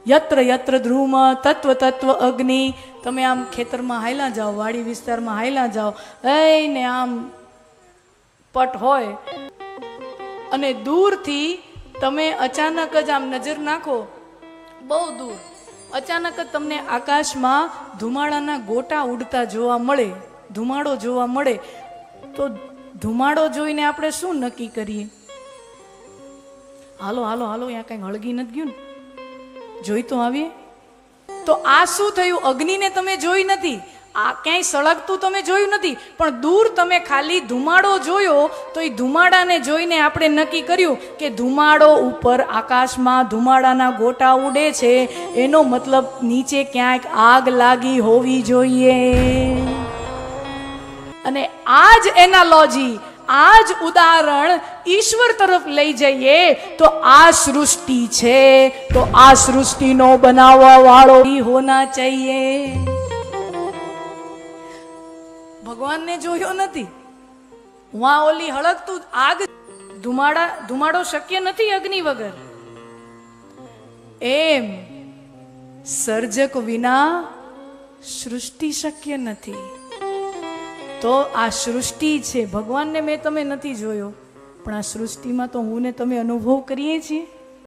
યત્ર યત્ર ધ્રુમ તત્વ તત્વ અગ્નિ. તમે આમ ખેતરમાં હાયલા જાઓ, વાડી વિસ્તારમાં હાયલા જાઓ, ને આમ પટ હોય અને દૂરથી તમે અચાનક જ આમ નજર નાખો, બહુ દૂર અચાનક જ તમને આકાશમાં ધુમાડાના ગોટા ઉડતા જોવા મળે, ધુમાડો જોવા મળે. તો ધુમાડો જોઈને આપણે શું નક્કી કરીએ? હાલો હાલો હાલો, અહીંયા કંઈ હળગી નથી ગયું ને, જોઈ તો આવીએ. તો આ શું થયું? અગ્નિને તમે જોઈ નથી, આ ક્યાંય સળગતું તમે જોયું નથી, પણ દૂર તમે ખાલી ધુમાડો જોયો. તો એ ધુમાડાને જોઈને આપણે નક્કી કર્યું કે ધુમાડો ઉપર આકાશમાં ધુમાડાના ગોટા ઉડે છે, એનો મતલબ નીચે ક્યાંક આગ લાગી હોવી જોઈએ. અને આ જ એનાલોજી, આ જ ઉદાહરણ ઈશ્વર તરફ લઈ જઈએ તો આ સૃષ્ટિ છે, તો આ સૃષ્ટિનો બનાવવા વાળો હોના ચાહીએ. ભગવાનને જોયો નથી, વહાં ઓલી હળગતું આગ, ધુમાડો શક્ય નથી અગ્નિ વગર. એમ સર્જક વિના સૃષ્ટિ શક્ય નથી. તો આ સૃષ્ટિ છે, ભગવાનને મેં તમે નથી જોયો, પણ આ સૃષ્ટિમાં તો હું ને તમે અનુભવ કરીએ છીએ.